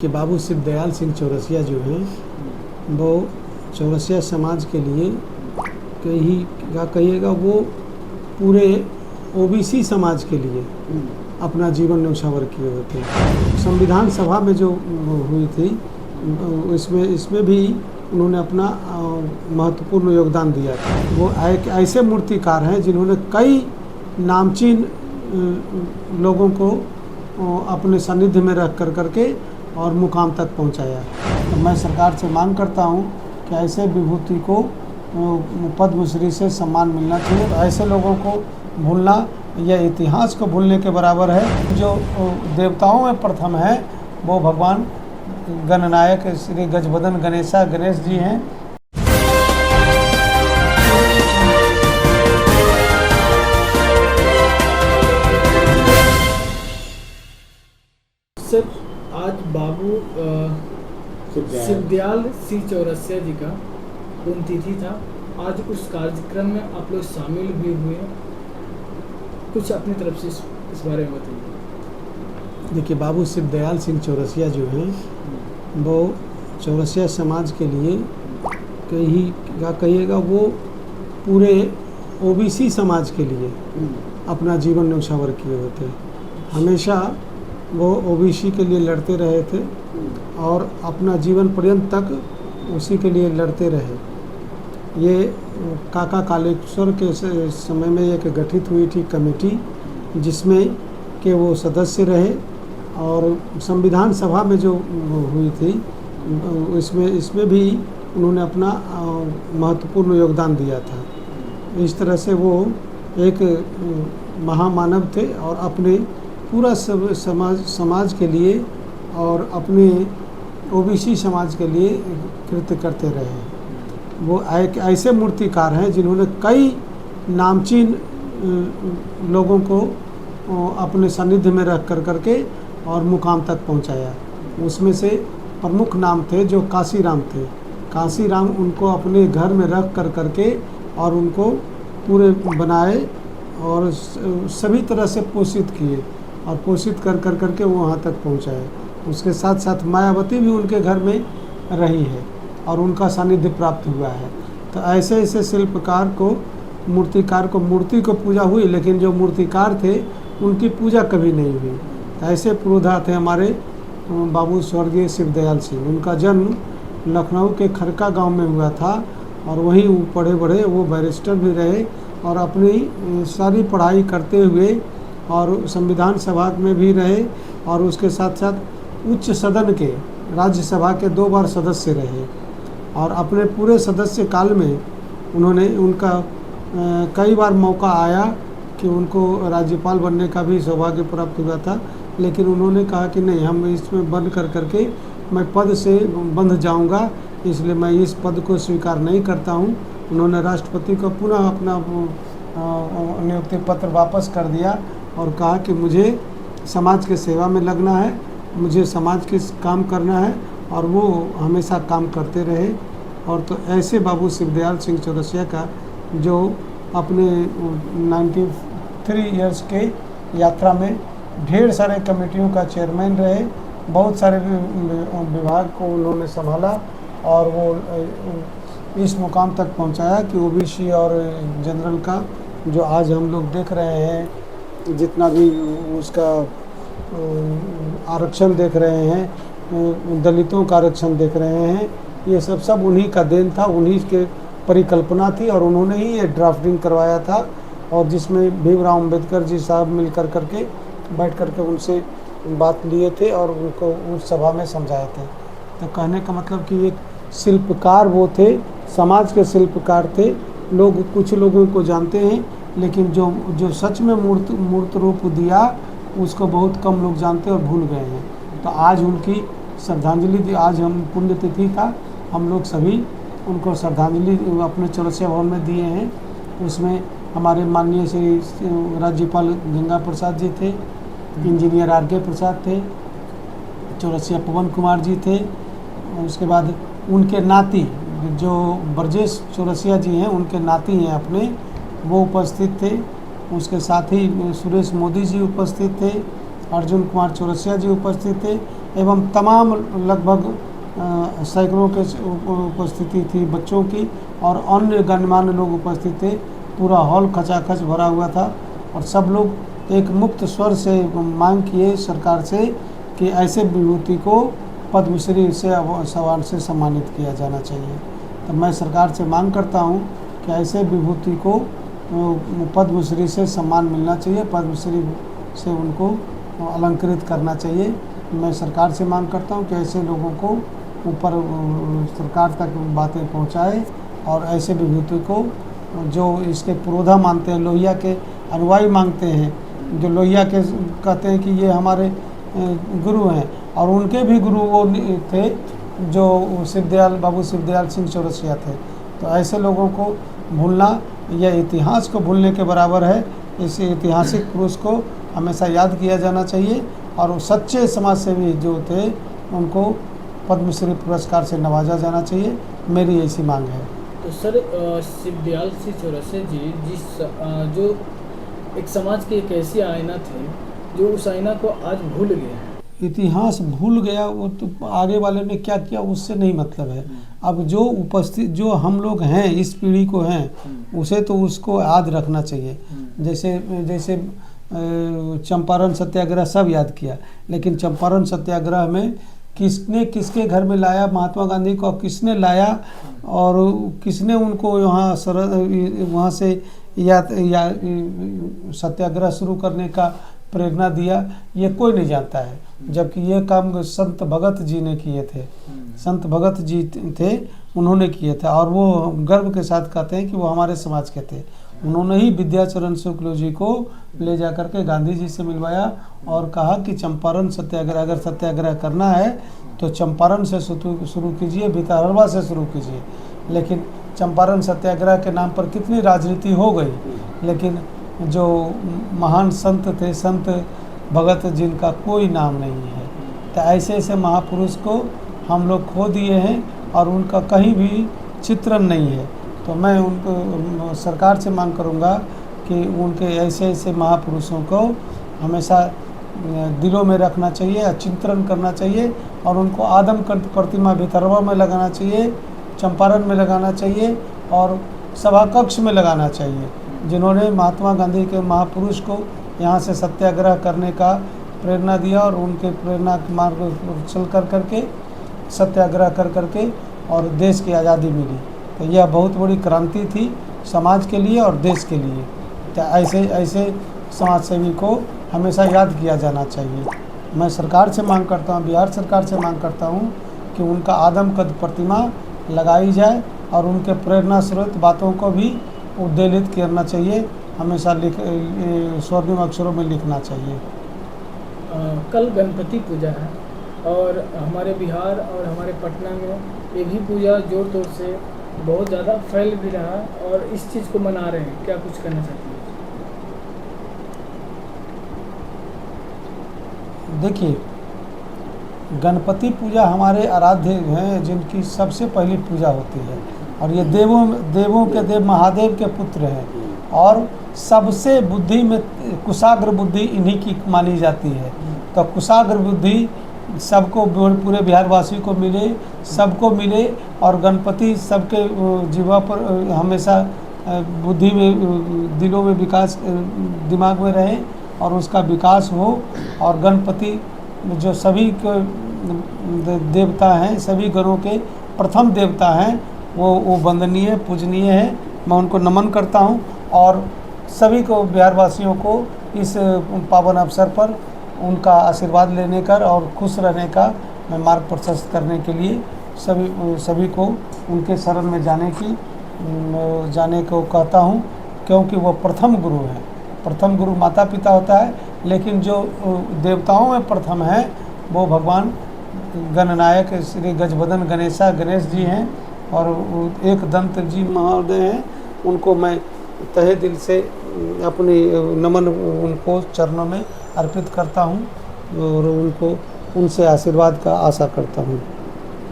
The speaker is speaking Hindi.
कि बाबू शिवदयाल सिंह चौरसिया जो हैं वो चौरसिया समाज के लिए क्या कहिएगा, वो पूरे ओबीसी समाज के लिए अपना जीवन न्यौछावर किए हुए थे। संविधान सभा में जो हुई थी इसमें भी उन्होंने अपना महत्वपूर्ण योगदान दिया था। वो एक ऐसे मूर्तिकार हैं जिन्होंने कई नामचीन लोगों को अपने सानिध्य में रख करके और मुकाम तक पहुंचाया। तो मैं सरकार से मांग करता हूं कि ऐसे विभूति को पद्मश्री से सम्मान मिलना चाहिए। ऐसे लोगों को भूलना यह इतिहास को भूलने के बराबर है। जो देवताओं में प्रथम है वो भगवान गणनायक श्री गजबदन गणेश जी हैं। सर, आज बाबू शिवदयाल सिंह चौरसिया जी का पुण्यतिथि था। आज उस कार्यक्रम में आप लोग शामिल भी हुए हैं, कुछ अपनी तरफ से इस बारे में बताइए। देखिए, बाबू शिवदयाल सिंह चौरसिया जो हैं वो चौरसिया समाज के लिए क्या कहिएगा, वो पूरे ओबीसी समाज के लिए अपना जीवन न्यौछावर किए हुए थे। हमेशा वो ओबीसी के लिए लड़ते रहे थे और अपना जीवन पर्यंत तक उसी के लिए लड़ते रहे। ये काका कालेश्वर के समय में एक गठित हुई थी कमेटी जिसमें कि वो सदस्य रहे, और संविधान सभा में जो हुई थी इसमें भी उन्होंने अपना महत्वपूर्ण योगदान दिया था। इस तरह से वो एक महामानव थे और अपने पूरा समाज के लिए और अपने ओबीसी समाज के लिए कृत्य करते रहे। वो एक ऐसे मूर्तिकार हैं जिन्होंने कई नामचीन लोगों को अपने सानिध्य में रख करके और मुकाम तक पहुंचाया। उसमें से प्रमुख नाम थे जो काशीराम थे। काशीराम उनको अपने घर में रख करके और उनको पूरे बनाए और सभी तरह से पोषित किए और पोषित करके वो वहाँ तक पहुँचाए। उसके साथ साथ मायावती भी उनके घर में रही है और उनका सानिध्य प्राप्त हुआ है। तो ऐसे शिल्पकार को मूर्ति को पूजा हुई, लेकिन जो मूर्तिकार थे उनकी पूजा कभी नहीं हुई। तो ऐसे पुरोधा थे हमारे बाबू स्वर्गीय शिवदयाल सिंह। उनका जन्म लखनऊ के खरका गांव में हुआ था और वहीं वो पढ़े बढ़े। वो बैरिस्टर भी रहे और अपनी सारी पढ़ाई करते हुए और संविधान सभा में भी रहे और उसके साथ साथ उच्च सदन के राज्यसभा के 2 बार सदस्य रहे। और अपने पूरे सदस्य काल में उनका कई बार मौका आया कि उनको राज्यपाल बनने का भी सौभाग्य प्राप्त हुआ था, लेकिन उन्होंने कहा कि नहीं, हम इसमें बंद करके मैं पद से बंध जाऊंगा, इसलिए मैं इस पद को स्वीकार नहीं करता हूं। उन्होंने राष्ट्रपति को पुनः अपना नियुक्ति पत्र वापस कर दिया और कहा कि मुझे समाज के सेवा में लगना है, मुझे समाज के काम करना है, और वो हमेशा काम करते रहे। और तो ऐसे बाबू शिवदयाल सिंह चौरसिया का जो अपने 93 इयर्स के यात्रा में ढेर सारे कमेटियों का चेयरमैन रहे, बहुत सारे विभाग को उन्होंने संभाला और वो इस मुकाम तक पहुंचाया कि ओबीसी और जनरल का जो आज हम लोग देख रहे हैं, जितना भी उसका आरक्षण देख रहे हैं, दलितों का आरक्षण देख रहे हैं, ये सब उन्हीं का देन था, उन्हीं के परिकल्पना थी और उन्होंने ही ये ड्राफ्टिंग करवाया था। और जिसमें भीमराव अम्बेडकर जी साहब मिल करके बैठ करके उनसे बात लिए थे और उनको उस सभा में समझाए थे। तो कहने का मतलब कि एक शिल्पकार वो थे, समाज के शिल्पकार थे। लोग कुछ लोगों को जानते हैं, लेकिन जो सच में मूर्त रूप दिया उसको बहुत कम लोग जानते और भूल गए हैं। तो आज उनकी श्रद्धांजलि दी। आज हम पुण्यतिथि का हम लोग सभी उनको श्रद्धांजलि अपने चौरसिया भवन में दिए हैं। उसमें हमारे माननीय श्री राज्यपाल गंगा प्रसाद जी थे, इंजीनियर आर.के. प्रसाद थे, चौरसिया पवन कुमार जी थे। उसके बाद उनके नाती जो ब्रजेश चौरसिया जी हैं, उनके नाती हैं अपने, वो उपस्थित थे। उसके साथ ही सुरेश मोदी जी उपस्थित थे, अर्जुन कुमार चौरसिया जी उपस्थित थे एवं तमाम लगभग सैकड़ों के उपस्थिति थी बच्चों की, और अन्य गणमान्य लोग उपस्थित थे। पूरा हॉल खचाखच भरा हुआ था और सब लोग एक मुक्त स्वर से मांग किए सरकार से कि ऐसे विभूति को पद्मश्री से अवार्ड से सम्मानित किया जाना चाहिए। तो मैं सरकार से मांग करता हूँ कि ऐसे विभूति को पद्मश्री से सम्मान मिलना चाहिए, पद्मश्री से उनको अलंकृत करना चाहिए। मैं सरकार से मांग करता हूँ कि ऐसे लोगों को ऊपर सरकार तक बातें पहुँचाए और ऐसे विभूति को जो इसके पुरोधा मानते हैं, लोहिया के अनुयायी मांगते हैं, जो लोहिया के कहते हैं कि ये हमारे गुरु हैं, और उनके भी गुरु वो थे जो शिवदयाल बाबू शिवदयाल सिंह चौरसिया थे। तो ऐसे लोगों को भूलना यह इतिहास को भूलने के बराबर है। इस ऐतिहासिक पुरुष को हमेशा याद किया जाना चाहिए और वो सच्चे समाज सेवी जो थे उनको पद्मश्री पुरस्कार से नवाजा जाना चाहिए। मेरी ऐसी मांग है। तो सर शिवदयाल सिंह चौरसिया जी जो एक समाज के एक ऐसी आईना थे जो उस आईना को आज भूल गए हैं। इतिहास भूल गया, वो तो आगे वाले ने क्या किया उससे नहीं मतलब है। अब जो उपस्थित जो हम लोग हैं इस पीढ़ी को हैं उसे तो उसको याद रखना चाहिए। जैसे चंपारण सत्याग्रह सब याद किया, लेकिन चंपारण सत्याग्रह में किसने किसके घर में लाया, महात्मा गांधी को किसने लाया और किसने उनको वहाँ से या सत्याग्रह शुरू करने का प्रेरणा दिया, ये कोई नहीं जानता है। जबकि ये काम संत भगत जी ने किए थे, संत भगत जी थे, उन्होंने किए थे और वो गर्व के साथ कहते हैं कि वो हमारे समाज के थे। उन्होंने ही विद्याचरण शुक्ल जी को ले जा करके गांधी जी से मिलवाया और कहा कि चंपारण सत्याग्रह अगर सत्याग्रह करना है तो चंपारण से शुरू कीजिए, भितरहरवा से शुरू कीजिए। लेकिन चंपारण सत्याग्रह के नाम पर कितनी राजनीति हो गई, लेकिन जो महान संत थे, संत भगत जिनका कोई नाम नहीं है, तो ऐसे ऐसे महापुरुष को हम लोग खो दिए हैं और उनका कहीं भी चित्रण नहीं है। तो मैं उनको सरकार से मांग करूंगा कि उनके ऐसे ऐसे महापुरुषों को हमेशा दिलों में रखना चाहिए, चिंतन करना चाहिए और उनको आदम प्रतिमा भितरवा में लगाना चाहिए, चंपारण में लगाना चाहिए और सभा कक्ष में लगाना चाहिए, जिन्होंने महात्मा गांधी के महापुरुष को यहाँ से सत्याग्रह करने का प्रेरणा दिया और उनके प्रेरणा के मार्ग पर चल करके सत्याग्रह करके और देश की आज़ादी मिली। तो यह बहुत बड़ी क्रांति थी समाज के लिए और देश के लिए। तो ऐसे समाज सेवी को हमेशा याद किया जाना चाहिए। मैं सरकार से मांग करता हूँ, बिहार सरकार से मांग करता हूँ कि उनका आदमकद प्रतिमा लगाई जाए और उनके प्रेरणा स्रोत बातों को भी उद्वेलित करना चाहिए, हमेशा स्वर्णिम अक्षरों में लिखना चाहिए। कल गणपति पूजा है और हमारे बिहार और हमारे पटना में ये भी पूजा जोर तोड़ से बहुत ज़्यादा फैल भी रहा है और इस चीज़ को मना रहे हैं, क्या कुछ करना चाहते हैं? देखिए, गणपति पूजा हमारे आराध्य हैं, जिनकी सबसे पहली पूजा होती है और ये देवों के देव महादेव के पुत्र हैं और सबसे बुद्धि में कुशाग्र बुद्धि इन्हीं की मानी जाती है। तो कुशाग्र बुद्धि सबको पूरे बिहारवासी को मिले, सबको मिले और गणपति सबके जीवा पर हमेशा बुद्धि में, दिलों में विकास, दिमाग में रहे और उसका विकास हो। और गणपति जो सभी देवता हैं, सभी गणों के प्रथम देवता हैं, वो वंदनीय पूजनीय है। मैं उनको नमन करता हूं और सभी को, बिहारवासियों को इस पावन अवसर पर उनका आशीर्वाद लेने का और खुश रहने का मैं मार्ग प्रशस्त करने के लिए सभी को उनके शरण में जाने को कहता हूं, क्योंकि वो प्रथम गुरु हैं। प्रथम गुरु माता पिता होता है, लेकिन जो देवताओं में प्रथम है वो भगवान गणनायक श्री गजबदन गणेश जी हैं और एक दंत जी महोदय हैं। उनको मैं तहे दिल से अपनी नमन उनको चरणों में अर्पित करता हूं और उनसे आशीर्वाद का आशा करता हूं।